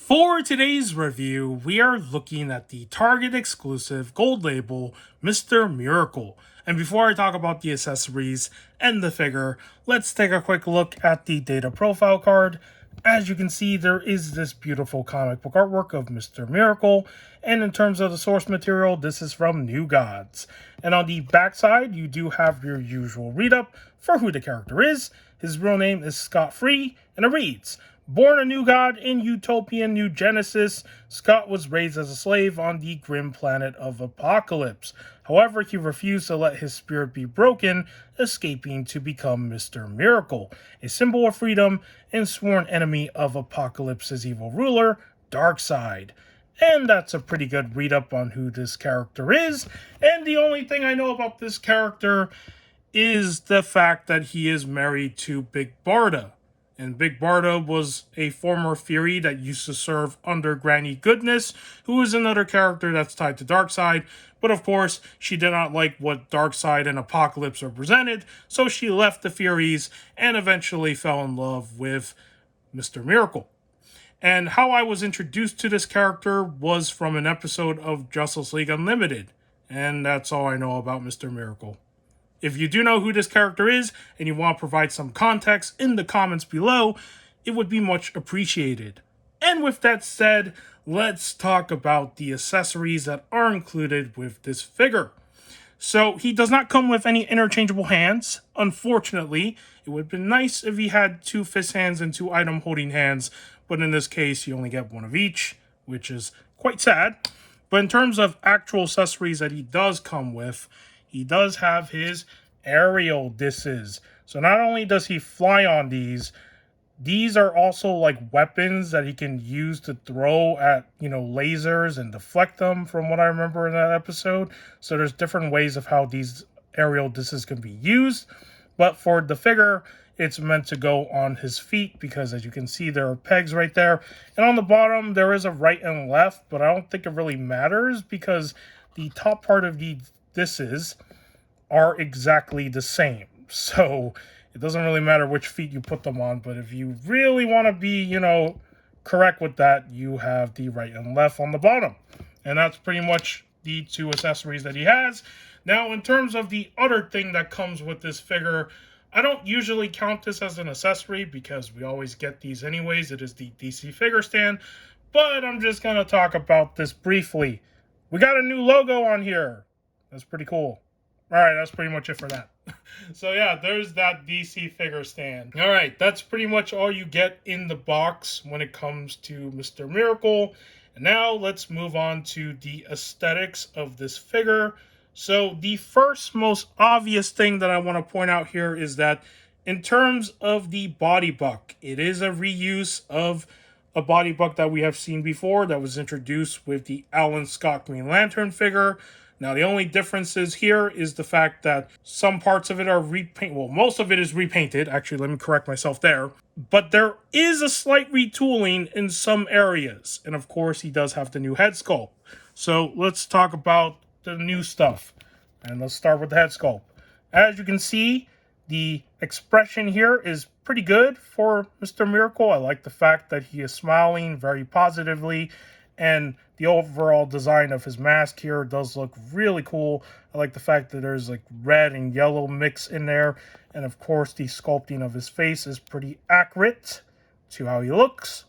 For today's review, we are looking at the Target exclusive gold label Mr. Miracle. And before I talk about the accessories and the figure, let's take a quick look at the data profile card. As you can see, there is this beautiful comic book artwork of Mr. Miracle, and in terms of the source material, this is from New Gods. And on the backside, you do have your usual read-up for who the character is. His real name is Scott Free, and it reads, born a new god in utopian New Genesis, Scott was raised as a slave on the grim planet of Apocalypse. However, he refused to let his spirit be broken, escaping to become Mr. Miracle, a symbol of freedom and sworn enemy of Apocalypse's evil ruler, Darkseid. And that's a pretty good read-up on who this character is. And the only thing I know about this character is the fact that he is married to Big Barda. And Big Barda was a former Fury that used to serve under Granny Goodness, who is another character that's tied to Darkseid. But of course, she did not like what Darkseid and Apocalypse represented, so she left the Furies and eventually fell in love with Mr. Miracle. And how I was introduced to this character was from an episode of Justice League Unlimited. And that's all I know about Mr. Miracle. If you do know who this character is and you want to provide some context in the comments below, it would be much appreciated. And with that said, let's talk about the accessories that are included with this figure. So he does not come with any interchangeable hands. Unfortunately, it would have been nice if he had 2 fist hands and 2 item holding hands, but in this case you only get 1 of each, which is quite sad. But in terms of actual accessories that he does come with, he does have his aerial discs. So not only does he fly on these are also like weapons that he can use to throw at, lasers and deflect them, from what I remember in that episode. So there's different ways of how these aerial discs can be used. But for the figure, it's meant to go on his feet because, as you can see, there are pegs right there. And on the bottom, there is a right and left, but I don't think it really matters because the top part of the discs are exactly the same. So it doesn't really matter which feet you put them on, but if you really want to be, correct with that, you have the right and left on the bottom. And that's pretty much the 2 accessories that he has. Now, in terms of the other thing that comes with this figure, I don't usually count this as an accessory because we always get these anyways. It is the DC figure stand, but I'm just going to talk about this briefly. We got a new logo on here. That's pretty cool. Alright, that's pretty much it for that. So yeah, there's that DC figure stand. Alright, that's pretty much all you get in the box when it comes to Mr. Miracle. And now let's move on to the aesthetics of this figure. So the first most obvious thing that I want to point out here is that in terms of the body buck, it is a reuse of a body buck that we have seen before that was introduced with the Alan Scott Green Lantern figure. Now, the only differences here is the fact that some parts of it are repainted. Well, most of it is repainted. Actually, let me correct myself there. But there is a slight retooling in some areas. And of course, he does have the new head sculpt. So let's talk about the new stuff. And let's start with the head sculpt. As you can see, the expression here is pretty good for Mr. Miracle. I like the fact that he is smiling very positively. And the overall design of his mask here does look really cool. I like the fact that there's like red and yellow mix in there. And of course, the sculpting of his face is pretty accurate to how he looks.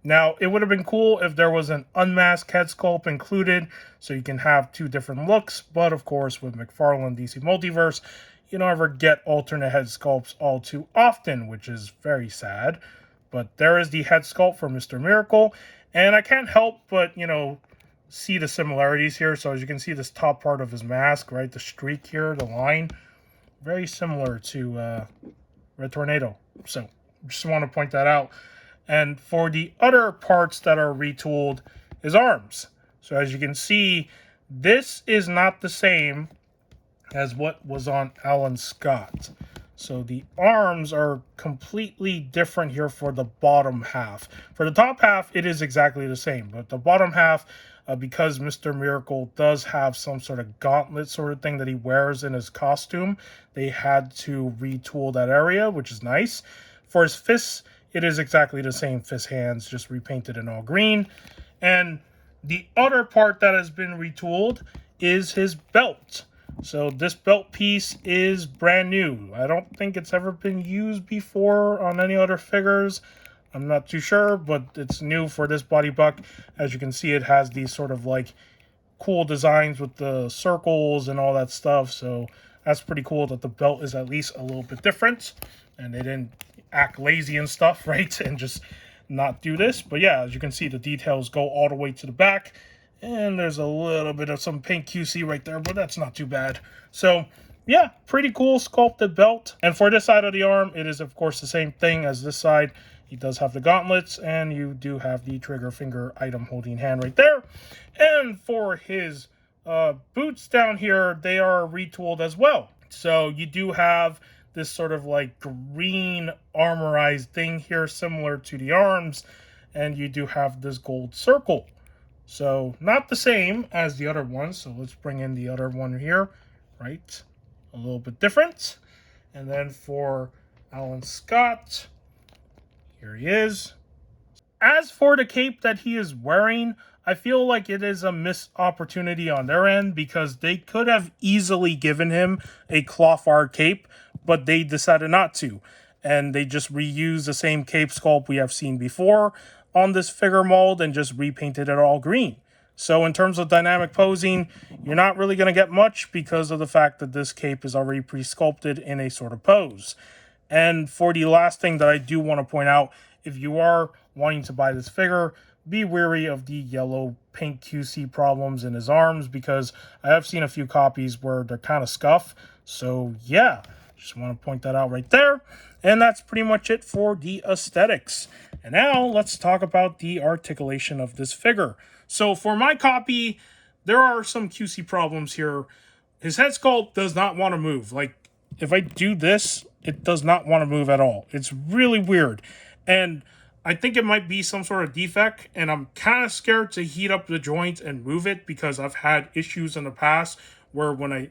Now, it would have been cool if there was an unmasked head sculpt included, so you can have 2 different looks. But of course, with Mcfarlane DC Multiverse, you don't ever get alternate head sculpts all too often, which is very sad. But there is the head sculpt for Mr. Miracle. And I can't help but, see the similarities here. So as you can see, this top part of his mask, right? The streak here, the line, very similar to Red Tornado. So just want to point that out. And for the other parts that are retooled, his arms. So as you can see, this is not the same as what was on Alan Scott. So the arms are completely different here for the bottom half. For the top half, it is exactly the same. But the bottom half, because Mr. Miracle does have some sort of gauntlet sort of thing that he wears in his costume, they had to retool that area, which is nice. For his fists, it is exactly the same fist hands, just repainted in all green. And the other part that has been retooled is his belt. So this belt piece is brand new. I don't think it's ever been used before on any other figures. I'm not too sure, but it's new for this body buck. As you can see, it has these sort of like cool designs with the circles and all that stuff. So that's pretty cool that the belt is at least a little bit different. And they didn't act lazy and stuff, right? And just not do this. But yeah, as you can see, the details go all the way to the back. And there's a little bit of some paint QC right there, but that's not too bad. So yeah, pretty cool sculpted belt. And for this side of the arm, it is of course the same thing as this side. He does have the gauntlets, and you do have the trigger finger item holding hand right there. And for his boots down here, they are retooled as well. So you do have this sort of like green armorized thing here, similar to the arms. And you do have this gold circle. So not the same as the other one. So let's bring in the other one here, right? A little bit different. And then for Alan Scott, here he is. As for the cape that he is wearing, I feel like it is a missed opportunity on their end because they could have easily given him a cloth art cape, but they decided not to. And they just reused the same cape sculpt we have seen before on this figure mold and just repainted it all green. So in terms of dynamic posing, you're not really going to get much because of the fact that this cape is already pre-sculpted in a sort of pose. And for the last thing that I do want to point out, if you are wanting to buy this figure, be wary of the yellow paint QC problems in his arms because I have seen a few copies where they're kind of scuff. So yeah, just want to point that out right there. And that's pretty much it for the aesthetics. And now let's talk about the articulation of this figure. So for my copy, there are some QC problems here. His head sculpt does not want to move. Like if I do this, it does not want to move at all. It's really weird. And I think it might be some sort of defect, and I'm kind of scared to heat up the joint and move it because I've had issues in the past where when I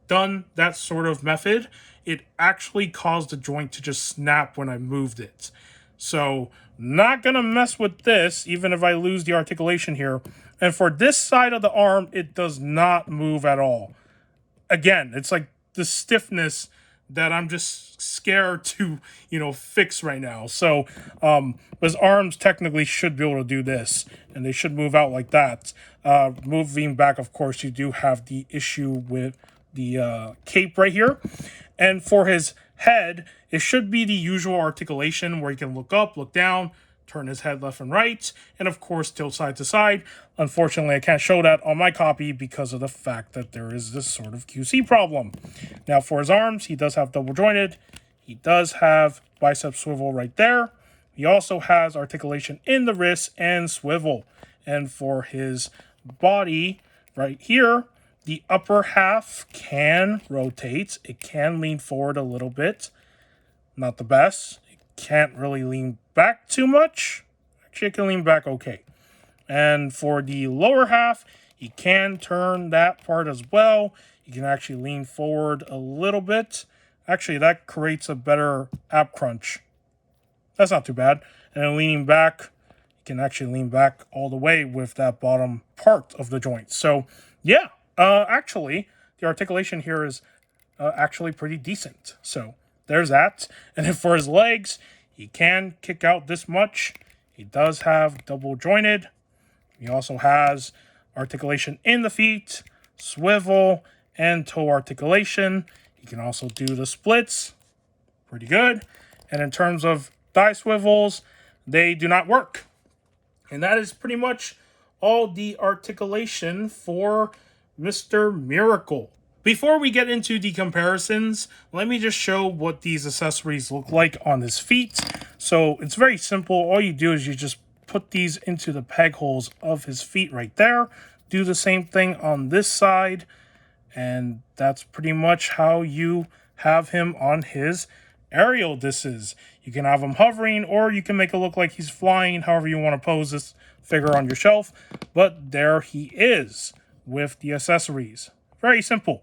done that sort of method, it actually caused the joint to just snap when I moved it. So not gonna mess with this, even if I lose the articulation here. And for this side of the arm, it does not move at all. Again, it's like the stiffness that I'm just scared to, fix right now. So his arms technically should be able to do this, and they should move out like that. Moving back, of course, you do have the issue with the cape right here. And for his head, it should be the usual articulation where he can look up, look down, turn his head left and right, and of course tilt side to side. Unfortunately, I can't show that on my copy because of the fact that there is this sort of QC problem. Now for his arms, he does have double jointed. He does have bicep swivel right there. He also has articulation in the wrist and swivel. And for his body right here, the upper half can rotate. It can lean forward a little bit. Not the best. It can't really lean back too much. Actually, it can lean back okay. And for the lower half, you can turn that part as well. You can actually lean forward a little bit. Actually, that creates a better ab crunch. That's not too bad. And then leaning back, you can actually lean back all the way with that bottom part of the joint. So, yeah. Actually, the articulation here is actually pretty decent. So there's that. And then for his legs, he can kick out this much. He does have double jointed. He also has articulation in the feet, swivel, and toe articulation. He can also do the splits. Pretty good. And in terms of thigh swivels, they do not work. And that is pretty much all the articulation for Mr. Miracle. Before we get into the comparisons, let me just show what these accessories look like on his feet. So it's very simple. All you do is you just put these into the peg holes of his feet right there. Do the same thing on this side. And that's pretty much how you have him on his aerial discs. You can have him hovering, or you can make it look like he's flying, however you want to pose this figure on your shelf. But there he is with the accessories. Very simple.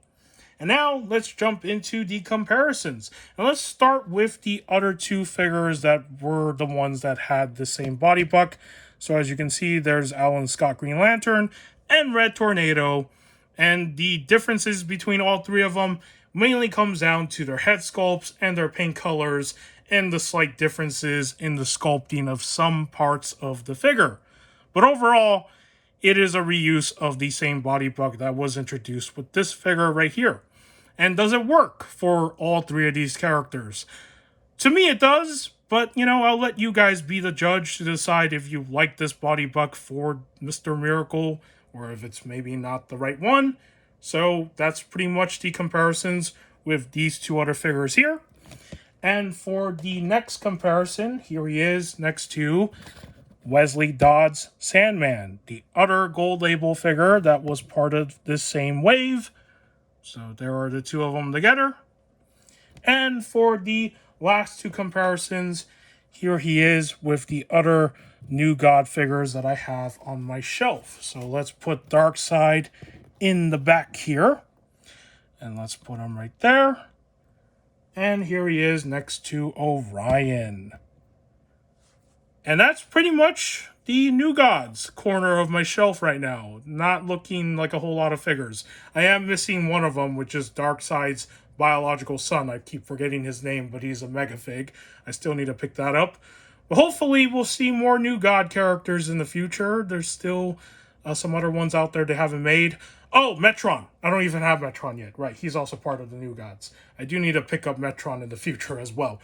And now let's jump into the comparisons. And let's start with the other two figures that were the ones that had the same body buck. So as you can see, there's Alan Scott Green Lantern and Red Tornado. And the differences between all three of them mainly comes down to their head sculpts and their paint colors and the slight differences in the sculpting of some parts of the figure. But overall, it is a reuse of the same body buck that was introduced with this figure right here. And does it work for all three of these characters? To me it does, but I'll let you guys be the judge to decide if you like this body buck for Mr. Miracle or if it's maybe not the right one. So that's pretty much the comparisons with these two other figures here. And for the next comparison, here he is next to Wesley Dodds Sandman, the other gold label figure that was part of this same wave. So there are the two of them together. And for the last two comparisons, here he is with the other New God figures that I have on my shelf. So let's put Darkseid in the back here. And let's put him right there. And here he is next to Orion. And that's pretty much the New Gods corner of my shelf right now. Not looking like a whole lot of figures. I am missing one of them, which is Darkseid's biological son. I keep forgetting his name, but he's a mega fig. I still need to pick that up. But hopefully we'll see more New God characters in the future. There's still some other ones out there they haven't made. Oh, Metron. I don't even have Metron yet. Right, he's also part of the New Gods. I do need to pick up Metron in the future as well.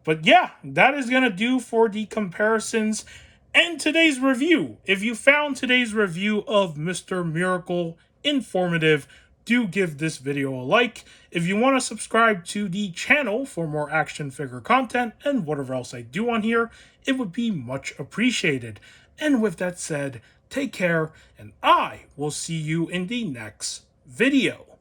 But yeah, that is going to do for the comparisons and today's review. If you found today's review of Mr. Miracle informative, do give this video a like. If you want to subscribe to the channel for more action figure content and whatever else I do on here, it would be much appreciated. And with that said, take care, and I will see you in the next video.